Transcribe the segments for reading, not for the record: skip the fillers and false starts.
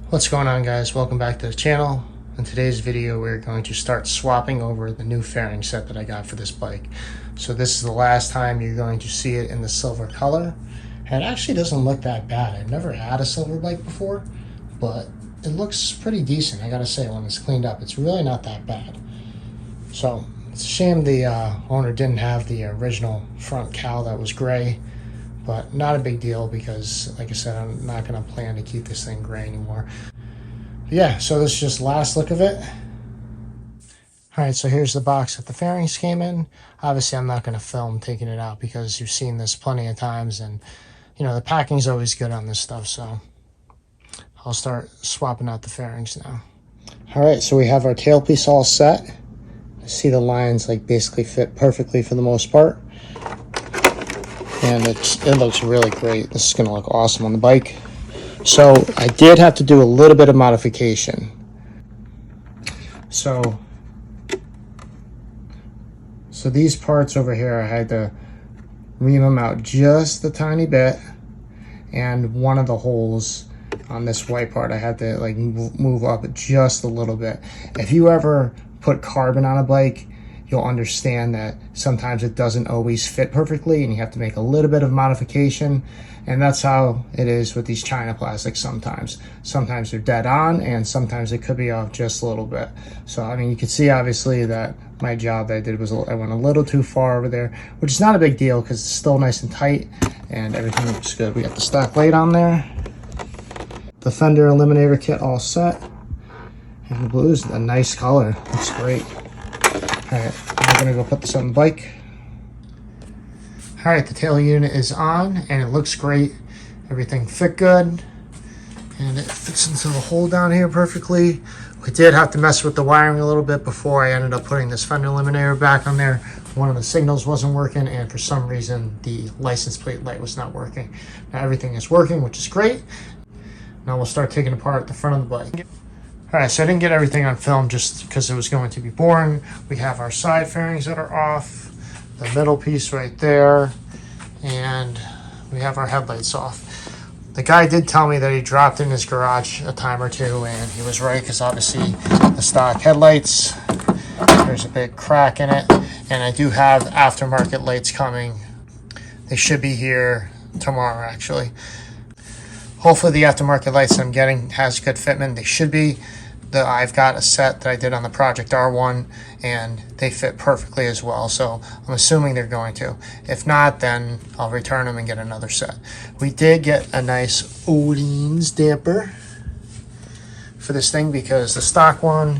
What's going on, guys? Welcome back to the channel. In today's video we're going to start swapping over the new fairing set that I got for this bike. So this is the last time you're going to see it in the silver color, and it actually doesn't look that bad. I've never had a silver bike before, but it looks pretty decent. I gotta say, when it's cleaned up, it's really not that bad. So it's a shame the owner didn't have the original front cowl that was gray, but not a big deal because, like I said, I'm not going to plan to keep this thing gray anymore. But yeah, so this is just last look of it. All right, so here's the box that the fairings came in. Obviously, I'm not going to film taking it out because you've seen this plenty of times, and you know the packing's always good on this stuff. So I'll start swapping out the fairings now. All right, so we have our tailpiece all set. See the lines like basically fit perfectly for the most part. And it looks really great. This is going to look awesome on the bike. So I did have to do a little bit of modification. So these parts over here, I had to ream them out just a tiny bit. And one of the holes on this white part, I had to like move up just a little bit. If you ever put carbon on a bike, you'll understand that sometimes it doesn't always fit perfectly and you have to make a little bit of modification. And that's how it is with these China plastics sometimes. Sometimes they're dead on and sometimes it could be off just a little bit. So, I mean, you can see obviously that my job that I did was I went a little too far over there, which is not a big deal because it's still nice and tight and everything looks good. We got the stock light on there. The fender eliminator kit all set. And the blue is a nice color. Looks great. Alright, I'm gonna go put this on the bike. Alright, the tail unit is on and it looks great. Everything fit good. And it fits into the hole down here perfectly. We did have to mess with the wiring a little bit before I ended up putting this fender eliminator back on there. One of the signals wasn't working and for some reason the license plate light was not working. Now everything is working, which is great. Now we'll start taking apart the front of the bike. All right, so I didn't get everything on film just because it was going to be boring. We have our side fairings that are off, the middle piece right there, and we have our headlights off. The guy did tell me that he dropped in his garage a time or two, and he was right because obviously the stock headlights, there's a big crack in it, and I do have aftermarket lights coming. They should be here tomorrow, actually. Hopefully the aftermarket lights that I'm getting has good fitment. They should be. I've got a set that I did on the Project R1 and they fit perfectly as well. So I'm assuming they're going to. If not, then I'll return them and get another set. We did get a nice ohlins damper for this thing because the stock one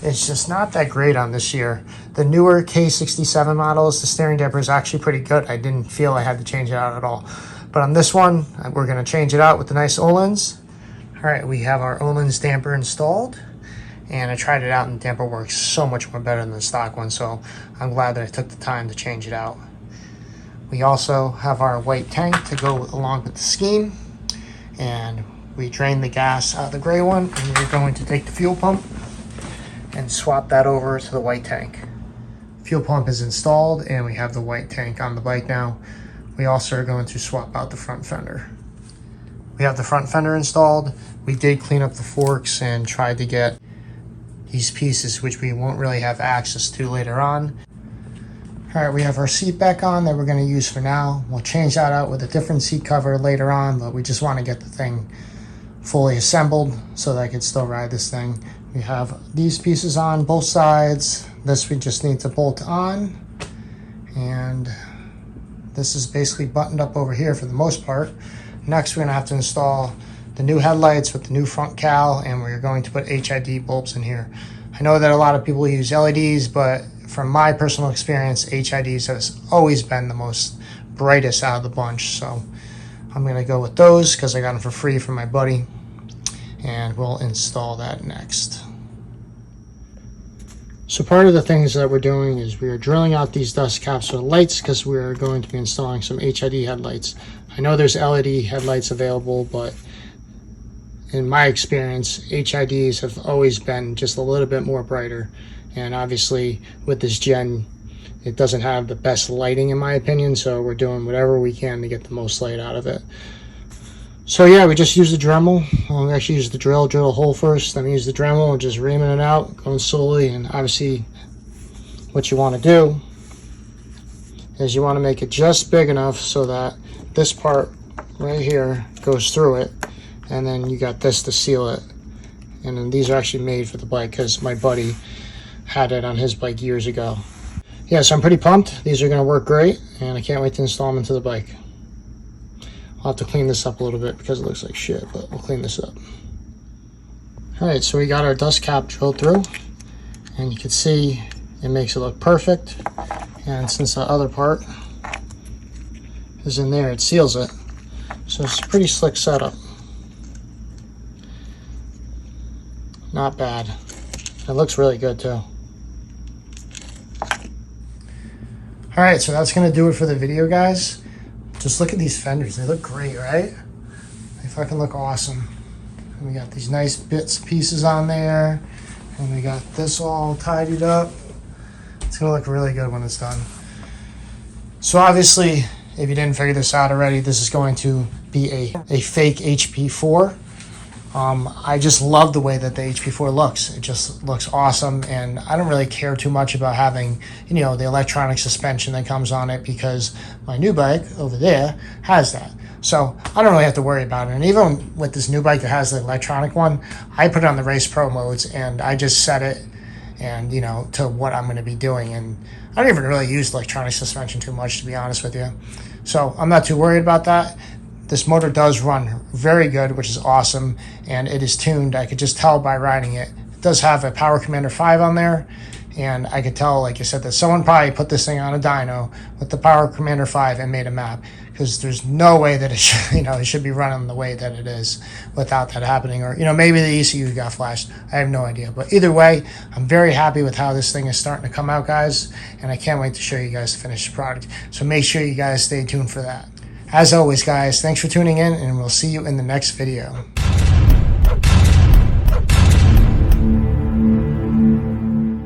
is just not that great on this year. The newer K67 models, the steering damper is actually pretty good. I didn't feel I had to change it out at all. But on this one, we're going to change it out with the nice ohlins. All right, we have our ohlins damper installed. And I tried it out and the damper works so much more better than the stock one. So I'm glad that I took the time to change it out. We also have our white tank to go along with the scheme. And we drained the gas out of the gray one. And we're going to take the fuel pump and swap that over to the white tank. Fuel pump is installed and we have the white tank on the bike now. We also are going to swap out the front fender. We have the front fender installed. We did clean up the forks and tried to get these pieces, which we won't really have access to later on. All right, we have our seat back on that we're going to use for now. We'll change that out with a different seat cover later on, but we just want to get the thing fully assembled so that I can still ride this thing. We have these pieces on both sides. This we just need to bolt on. And this is basically buttoned up over here for the most part. Next, we're going to have to install the new headlights with the new front cowl, and we're going to put HID bulbs in here. I know that a lot of people use LEDs, but from my personal experience, HIDs has always been the most brightest out of the bunch. So I'm going to go with those because I got them for free from my buddy, and we'll install that next. So part of the things that we're doing is we are drilling out these dust caps for the lights because we're going to be installing some HID headlights. I know there's LED headlights available, but in my experience, HIDs have always been just a little bit more brighter. And obviously with this gen, it doesn't have the best lighting in my opinion, so we're doing whatever we can to get the most light out of it. So yeah, we just use the Dremel. We'll actually use the drill a hole first, then we use the Dremel and just reaming it out, going slowly. And obviously what you want to do is you want to make it just big enough so that this part right here goes through it, and then you got this to seal it. And then these are actually made for the bike because my buddy had it on his bike years ago. Yeah, so I'm pretty pumped. These are going to work great, and I can't wait to install them into the bike. I'll have to clean this up a little bit because it looks like shit, but we'll clean this up. Alright, so we got our dust cap drilled through, and you can see it makes it look perfect. And since the other part is in there, it seals it. So it's a pretty slick setup. Not bad. It looks really good too. Alright, so that's going to do it for the video, guys. Just look at these fenders. They look great, right? They fucking look awesome. And we got these nice bits, pieces on there. And we got this all tidied up. It's going to look really good when it's done. So obviously, if you didn't figure this out already, this is going to be a fake HP4. I just love the way that the HP4 looks. It just looks awesome, and I don't really care too much about having, you know, the electronic suspension that comes on it because my new bike over there has that. So I don't really have to worry about it. And even with this new bike that has the electronic one, I put it on the Race Pro modes and I just set it and, you know, to what I'm going to be doing. And I don't even really use electronic suspension too much, to be honest with you. So I'm not too worried about that. This motor does run very good, which is awesome, and it is tuned. I could just tell by riding it. It does have a Power Commander 5 on there, and I could tell, like I said, that someone probably put this thing on a dyno with the Power Commander 5 and made a map, because there's no way that it should, you know, it should be running the way that it is without that happening. Or, you know, maybe the ECU got flashed. I have no idea. But either way, I'm very happy with how this thing is starting to come out, guys, and I can't wait to show you guys the finished product. So make sure you guys stay tuned for that. As always, guys, thanks for tuning in, and we'll see you in the next video.